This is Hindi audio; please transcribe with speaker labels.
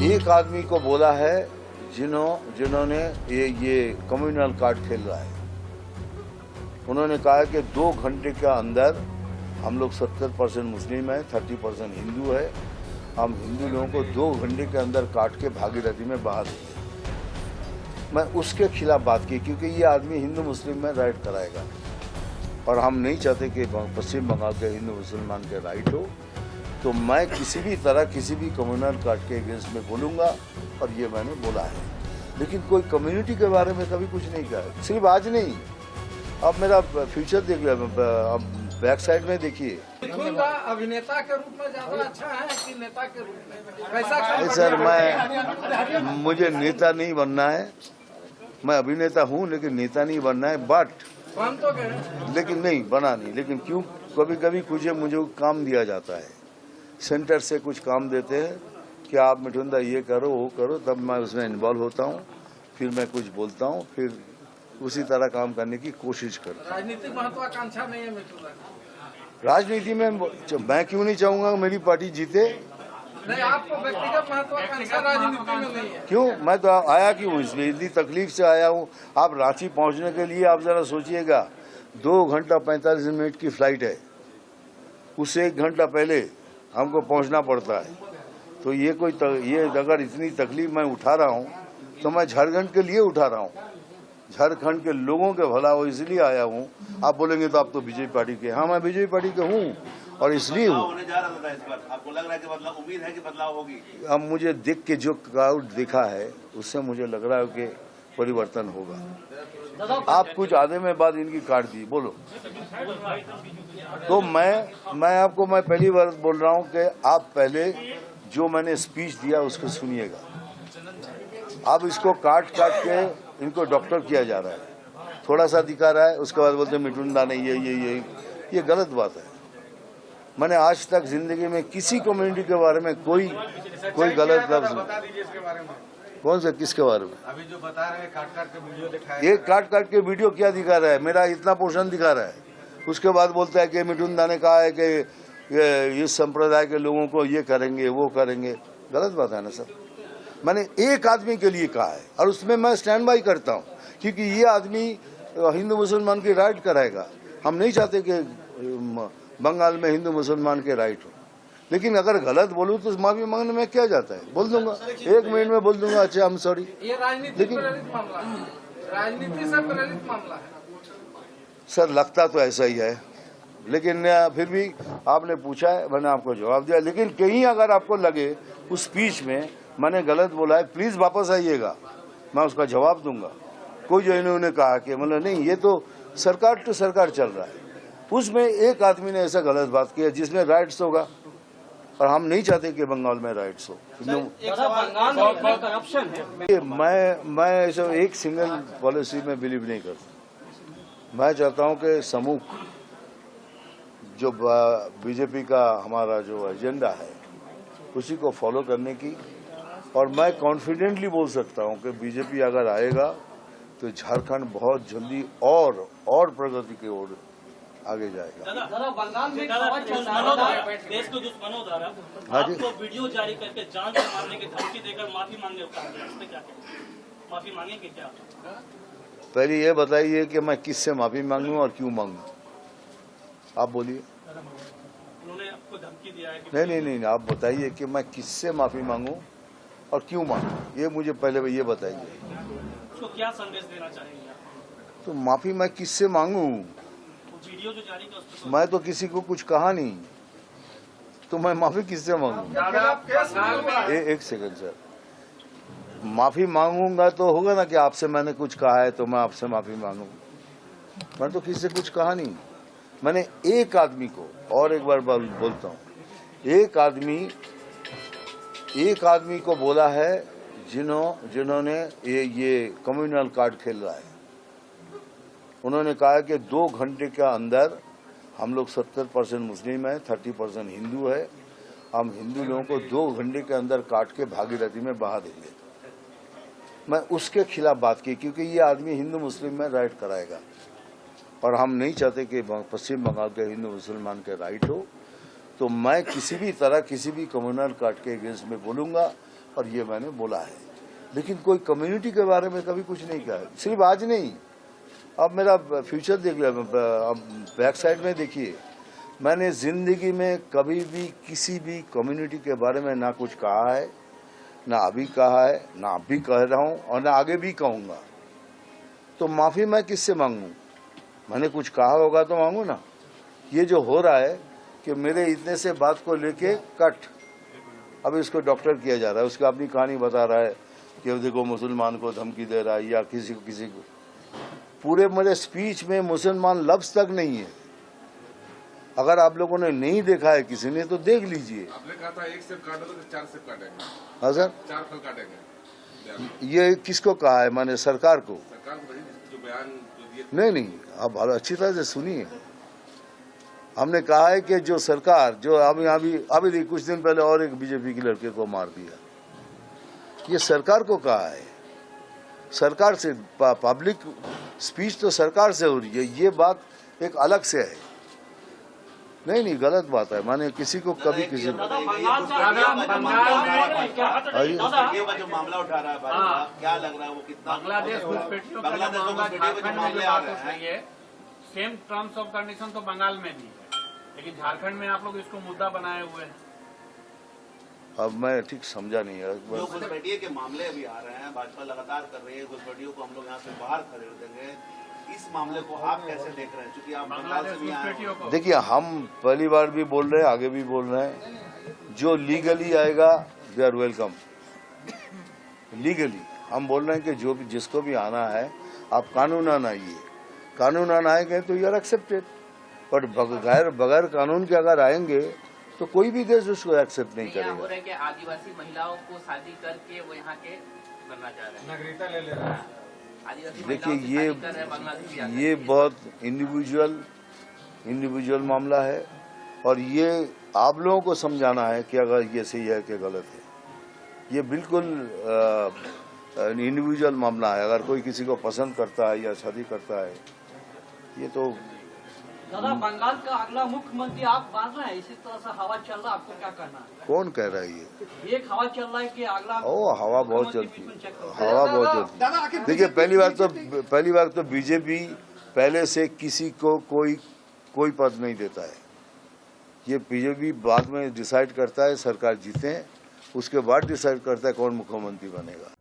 Speaker 1: एक आदमी को बोला है जिन्होंने ये कम्युनल कार्ड खेल रहा है। उन्होंने कहा कि 2 घंटे के अंदर हम लोग 70% मुस्लिम है, 30% हिंदू है, हम हिंदू लोगों को 2 घंटे के अंदर काट के भागीरथी में बहा देंगे। मैं उसके खिलाफ बात की क्योंकि ये आदमी हिंदू मुस्लिम में राइट कराएगा और हम नहीं चाहते कि पश्चिम बंगाल के हिंदू मुसलमान के राइट हो। तो मैं किसी भी तरह किसी भी कम्युनल कार्ड के अगेंस्ट में बोलूँगा और ये मैंने बोला है, लेकिन कोई कम्युनिटी के बारे में कभी कुछ नहीं कहा। सिर्फ आज नहीं, अब मेरा फ्यूचर देख लिया, अब बैक साइड में देखिए।
Speaker 2: अभिनेता के रूप में ज्यादा अच्छा है कि नेता के रूप में? कैसा
Speaker 1: सर, मुझे नेता नहीं बनना है। मैं अभिनेता हूँ लेकिन नेता नहीं बनना है। बट लेकिन नहीं बना नहीं, लेकिन क्यों कभी कभी मुझे काम दिया जाता है, सेंटर से कुछ काम देते हैं कि आप मिठुन दा ये करो वो करो, तब मैं उसमें इन्वॉल्व होता हूँ, फिर मैं कुछ बोलता हूँ, फिर उसी तरह काम करने की कोशिश करता हूँ।
Speaker 2: राजनीतिक महत्वाकांक्षा नहीं है मिठुन दा?
Speaker 1: राजनीति में मैं क्यों नहीं चाहूँगा मेरी पार्टी जीते?
Speaker 2: नहीं, आपको व्यक्तिगत महत्वाकांक्षा राजनीति में नहीं है?
Speaker 1: क्यों, मैं तो आया क्यों, इसलिए इतनी तकलीफ से आया हूँ। आप रांची पहुँचने के लिए आप जरा सोचिएगा, 2 घंटा 45 मिनट की फ्लाइट है, उससे 1 घंटा पहले हमको पहुंचना पड़ता है। तो ये अगर इतनी तकलीफ मैं उठा रहा हूं तो मैं झारखंड के लिए उठा रहा हूं, झारखंड के लोगों के भला हो इसलिए आया हूं। आप बोलेंगे तो आप तो बीजेपी पार्टी के, हाँ मैं बीजेपी पार्टी के हूं और इसलिए हूँ।
Speaker 3: आपको लग रहा है कि बदलाव, उम्मीद है कि बदलाव होगी?
Speaker 1: अब मुझे देख के जो क्राउड दिखा है उससे मुझे लग रहा है कि परिवर्तन होगा। आप कुछ आधे में बाद इनकी काट दी, बोलो। तो मैं पहली बार बोल रहा हूं कि आप पहले जो मैंने स्पीच दिया उसको सुनिएगा। अब इसको काट के इनको डॉक्टर किया जा रहा है, थोड़ा सा दिखा रहा है, उसके बाद बोलते मिठुन दा नहीं ये गलत बात है। मैंने आज तक जिंदगी में किसी कम्युनिटी के बारे में कोई गलत लफ्ज कौन से किसके बारे में
Speaker 3: अभी जो बता रहे हैं काट के वीडियो दिखाया,
Speaker 1: ये काट के वीडियो क्या दिखा रहा है? मेरा इतना पोर्शन दिखा रहा है, उसके बाद बोलता है कि मिठुन दा ने कहा है कि इस संप्रदाय के लोगों को ये करेंगे वो करेंगे। गलत बात है ना सर। मैंने एक आदमी के लिए कहा है और उसमें मैं स्टैंड बाई करता हूँ क्योंकि ये आदमी हिंदू मुसलमान की राइट कराएगा। हम नहीं चाहते कि बंगाल में हिंदू मुसलमान के राइट हो, लेकिन अगर गलत बोलूँ तो माफी मांगने में क्या जाता है, बोल दूंगा, 1 मिनट में बोल दूंगा अच्छा हम सॉरी।
Speaker 2: ये राजनीति प्रेरित मामला है, राजनीति से प्रेरित मामला है
Speaker 1: सर। लगता तो ऐसा ही है, लेकिन फिर भी आपने पूछा है, मैंने आपको जवाब दिया। लेकिन कहीं अगर आपको लगे उस स्पीच में मैंने गलत बोला है, प्लीज वापस आइएगा, मैं उसका जवाब दूंगा। कोई जो इन्होंने कहा कि मतलब नहीं, ये तो सरकार टू सरकार चल रहा है, उसमें एक आदमी ने ऐसा गलत बात किया जिसमें राइट्स होगा और हम नहीं चाहते कि बंगाल में राइट्स हो। मैं ऐसा एक सिंगल पॉलिसी में बिलीव नहीं करता। मैं चाहता हूं कि समूह जो बीजेपी का हमारा जो एजेंडा है उसी को फॉलो करने की, और मैं कॉन्फिडेंटली बोल सकता हूं कि बीजेपी अगर आएगा तो झारखंड बहुत जल्दी और प्रगति की ओर आगे जाएगा।
Speaker 4: बंगाल में देश को दुश्मनों द्वारा आपको वीडियो जारी करके जान से मारने की धमकी देकर माफी मांगने का क्या माफी मांगेंगे क्या?
Speaker 1: पहले ये बताइए कि मैं किससे माफी मांगूं और क्यों मांगूं, आप बोलिए।
Speaker 4: उन्होंने आपको धमकी दिया है कि
Speaker 1: नहीं, आप बताइए कि मैं किससे माफी मांगूं और क्यों मांगूं, ये मुझे पहले ये बताइए।
Speaker 4: उसको क्या संदेश देना चाहेंगे?
Speaker 1: तो माफी मैं किससे मांगूं?
Speaker 4: वीडियो जो जारी कर,
Speaker 1: मैं तो किसी को कुछ कहा नहीं, तो मैं माफी किससे मांगूं? एक सेकंड सर, माफी मांगूंगा तो होगा ना कि आपसे मैंने कुछ कहा है तो मैं आपसे माफी मांगू। मैं तो किसी से कुछ कहा नहीं। मैंने एक आदमी को, और एक बार बोलता हूँ, एक आदमी को बोला है जिन्होंने ये कम्युनल कार्ड खेल रहा है। उन्होंने कहा कि 2 घंटे के अंदर हम लोग 70% मुस्लिम है, 30% हिंदू है, हम हिंदू लोगों को 2 घंटे के अंदर काट के भागीरथी में बहा देंगे। मैं उसके खिलाफ बात की क्योंकि ये आदमी हिंदू मुस्लिम में राइट कराएगा और हम नहीं चाहते कि पश्चिम बंगाल के हिंदू मुसलमान के राइट हो। तो मैं किसी भी तरह किसी भी कम्युनल कार्ड के अगेंस्ट में बोलूँगा और ये मैंने बोला है, लेकिन कोई कम्युनिटी के बारे में कभी कुछ नहीं कहा। सिर्फ आज नहीं, अब मेरा फ्यूचर देख लिया, बैक साइड में देखिए, मैंने जिंदगी में कभी भी किसी भी कम्युनिटी के बारे में ना कुछ कहा है, ना अभी कहा है, ना अभी कह रहा हूँ और ना आगे भी कहूँगा। तो माफ़ी मैं किससे मांगूँ? मैंने कुछ कहा होगा तो मांगू ना। ये जो हो रहा है कि मेरे इतने से बात को लेके कट, अब इसको डॉक्टर किया जा रहा है, उसकी अपनी कहानी बता रहा है कि देखो मुसलमान को धमकी दे रहा है या किसी को। पूरे मेरे स्पीच में मुसलमान लफ्ज तक नहीं है। अगर आप लोगों ने नहीं देखा है किसी ने तो देख लीजिए।
Speaker 5: आपने कहा था 1 सेब काटो तो 4 सेब काटेंगे।
Speaker 1: हाँ सर,
Speaker 5: 4 फल काटेंगे।
Speaker 1: ये किसको कहा है? मैंने सरकार को।
Speaker 5: सरकार को जो बयान जो दिए
Speaker 1: नहीं, आप अच्छी तरह से सुनिए। हमने कहा है कि जो सरकार जो अभी कुछ दिन पहले और एक बीजेपी के लड़के को मार दिया, ये सरकार को कहा है। सरकार से पब्लिक स्पीच तो सरकार से हो रही है, ये बात एक अलग से है। नहीं, गलत बात है। मैंने किसी को कभी किसी को
Speaker 4: दादा बंगाल में क्या
Speaker 3: ये जो मामला उठा रहा है भाई साहब, क्या लग रहा है वो कितना
Speaker 2: बांग्लादेश घुसपैठियों का जो मामला झारखंड में जो बात उठ रही है, सेम टर्म्स ऑफ कंडीशन तो बंगाल में भी है, लेकिन झारखंड में आप लोग इसको मुद्दा बनाए हुए हैं।
Speaker 1: अब मैं ठीक समझा नहीं है।
Speaker 3: जो घुसपैठिये के मामले अभी आ रहे हैं, भाजपा लगातार कर रही है, घुसपैठियों को हम लोग यहाँ से बाहर खड़े हो देंगे। इस मामले को आप कैसे देख रहे हैं? क्योंकि आप बंगाल से भी आए हैं।
Speaker 1: देखिए, हम पहली बार भी बोल रहे हैं, आगे भी बोल रहे हैं, जो लीगली आएगा दे आर वेलकम। लीगली हम बोल रहे हैं कि जो भी जिसको भी आना है, आप कानूनन आइए। कानूनन आएंगे तो यू आर एक्सेप्टेड, बट बगैर कानून के अगर आएंगे तो कोई भी देश उसको एक्सेप्ट नहीं करेगा।
Speaker 6: हो रहा है कि आदिवासी महिलाओं को शादी करके वो यहाँ के बनना चाह रहे हैं,
Speaker 2: नागरिकता ले ले रहा है।
Speaker 6: आदिवासी
Speaker 1: देखिए,
Speaker 6: महिलाओं से शादी कर रहे हैं बांग्लादेशी आकर।
Speaker 1: ये बहुत इंडिविजुअल मामला है और ये आप लोगों को समझाना है कि अगर ये सही है कि गलत है। ये बिल्कुल इंडिविजुअल मामला है। अगर कोई किसी को पसंद करता है या शादी करता है, ये तो
Speaker 4: दादा बंगाल का अगला मुख्यमंत्री आप मान रहे हैं? इसी तरह से हवा चल रहा है, आपको क्या करना है?
Speaker 1: कौन कह रहा है ये?
Speaker 4: एक हवा चल रहा है कि अगला
Speaker 1: हवा बहुत चलती है, हवा बहुत चलती है। देखिए, पहली बार तो बीजेपी पहले से किसी को कोई पद नहीं देता है। ये बीजेपी बाद में डिसाइड करता है, सरकार जीते उसके बाद डिसाइड करता है कौन मुख्यमंत्री बनेगा।